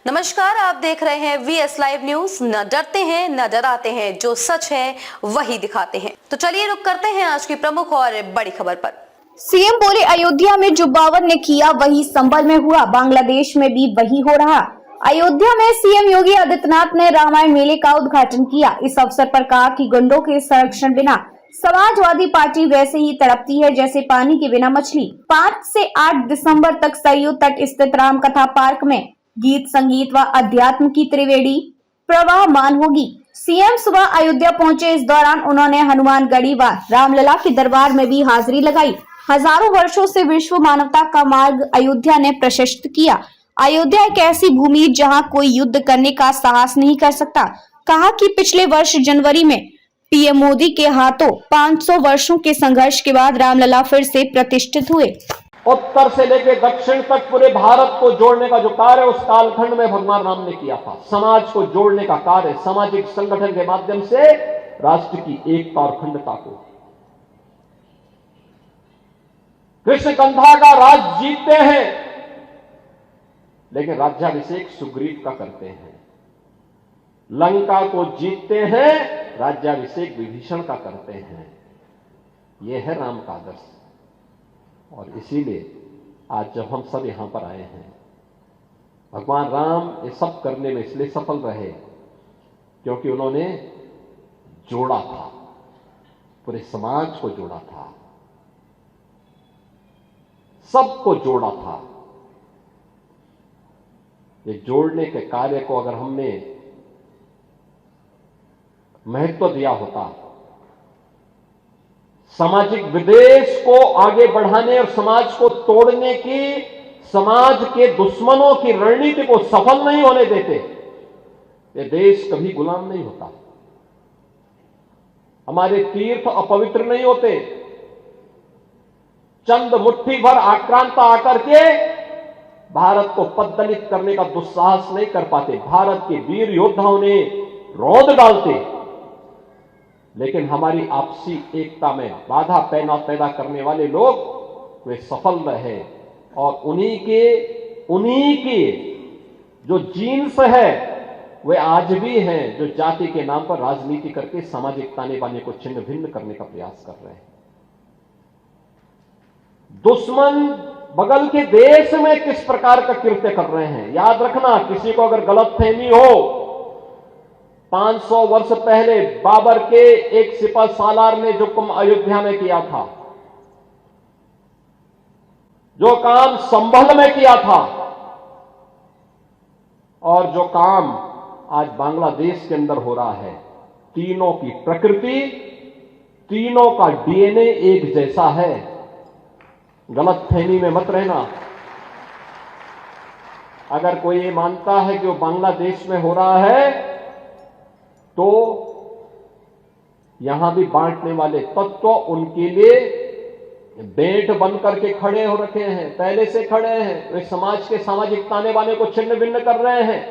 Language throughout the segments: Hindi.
नमस्कार, आप देख रहे हैं VS लाइव न्यूज। न डरते हैं न डराते हैं, जो सच है वही दिखाते हैं। तो चलिए रुक करते हैं आज की प्रमुख और बड़ी खबर पर। सीएम बोले अयोध्या में जो बाबर ने किया वही संभल में हुआ, बांग्लादेश में भी वही हो रहा। अयोध्या में सीएम योगी आदित्यनाथ ने रामायण मेले का उद्घाटन किया। इस अवसर पर कहा कि गंडों के संरक्षण बिना समाजवादी पार्टी वैसे ही तड़पती है जैसे पानी के बिना मछली। 5 से 8 दिसंबर तक सरयू तट स्थित रामकथा पार्क में गीत, संगीत व अध्यात्म की त्रिवेणी प्रवाहमान होगी। सीएम सुबह अयोध्या पहुंचे। इस दौरान उन्होंने हनुमानगढ़ी व रामलला के दरबार में भी हाजिरी लगाई। हजारों वर्षों से विश्व मानवता का मार्ग अयोध्या ने प्रशस्त किया। अयोध्या एक ऐसी भूमि जहां कोई युद्ध करने का साहस नहीं कर सकता। कहा कि पिछले वर्ष जनवरी में पीएम मोदी के हाथों 500 वर्षों के संघर्ष के बाद रामलला फिर से प्रतिष्ठित हुए। उत्तर से लेकर दक्षिण तक पूरे भारत को जोड़ने का जो कार्य उस कालखंड में भगवान राम ने किया था। समाज को जोड़ने का कार्य, सामाजिक संगठन के माध्यम से राष्ट्र की एकता और अखंडता को। कृष्ण कंधा का राज जीतते हैं, लेकिन राज्याभिषेक सुग्रीव का करते हैं। लंका को जीतते हैं, राज्याभिषेक विभीषण का करते हैं। यह है राम का आदर्श। और इसीलिए आज जब हम सब यहां पर आए हैं, भगवान राम ये सब करने में इसलिए सफल रहे क्योंकि उन्होंने जोड़ा था, पूरे समाज को जोड़ा था, सबको जोड़ा था। ये जोड़ने के कार्य को अगर हमने महत्व दिया होता, सामाजिक विद्वेष को आगे बढ़ाने और समाज को तोड़ने की, समाज के दुश्मनों की रणनीति को सफल नहीं होने देते, ये देश कभी गुलाम नहीं होता। हमारे तीर्थ अपवित्र नहीं होते। चंद मुट्ठी भर आक्रांता आकर के भारत को पद्दलित करने का दुस्साहस नहीं कर पाते। भारत के वीर योद्धाओं ने रौंद डालते, लेकिन हमारी आपसी एकता में बाधा पैदा करने वाले लोग वे सफल रहे। और उन्हीं के जो जीन्स है वे आज भी हैं, जो जाति के नाम पर राजनीति करके सामाजिक ताने बाने को छिन्न भिन्न करने का प्रयास कर रहे हैं। दुश्मन बगल के देश में किस प्रकार का कृत्य कर रहे हैं, याद रखना। किसी को अगर गलतफहमी हो, 500 वर्ष पहले बाबर के एक सिपह सालार ने जो काम अयोध्या में किया था, जो काम संभल में किया था, और जो काम आज बांग्लादेश के अंदर हो रहा है, तीनों की प्रकृति, तीनों का डीएनए एक जैसा है। गलतफहमी में मत रहना। अगर कोई ये मानता है कि वो बांग्लादेश में हो रहा है, तो यहां भी बांटने वाले तत्व उनके लिए बेंट बन करके खड़े हो रखे हैं, पहले से खड़े हैं। वे समाज के सामाजिक ताने बाने को छिन्न भिन्न कर रहे हैं,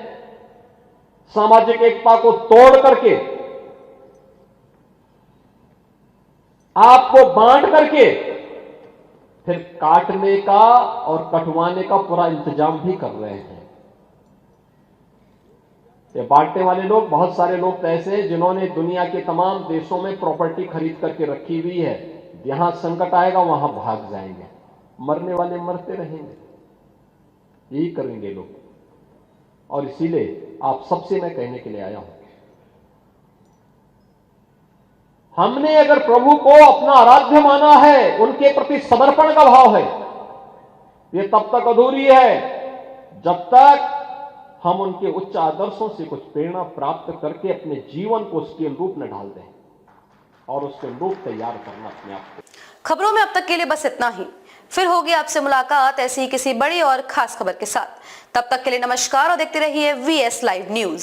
सामाजिक एकता को तोड़ करके, आपको बांट करके फिर काटने का और कटवाने का पूरा इंतजाम भी कर रहे हैं। ये बांटने वाले लोग, बहुत सारे लोग तो ऐसे हैं जिन्होंने दुनिया के तमाम देशों में प्रॉपर्टी खरीद करके रखी हुई है। यहां संकट आएगा वहां भाग जाएंगे, मरने वाले मरते रहेंगे, यही करेंगे लोग। और इसीलिए आप सबसे मैं कहने के लिए आया हूं, हमने अगर प्रभु को अपना आराध्य माना है, उनके प्रति समर्पण का भाव है, ये तब तक अधूरी है जब तक हम उनके उच्च आदर्शों से कुछ प्रेरणा प्राप्त करके अपने जीवन को उसके अनुरूप में ढाल दें और उसके अनुरूप तैयार करना अपने आप को। खबरों में अब तक के लिए बस इतना ही। फिर होगी आपसे मुलाकात ऐसी ही किसी बड़ी और खास खबर के साथ। तब तक के लिए नमस्कार और देखते रहिए VS लाइव न्यूज।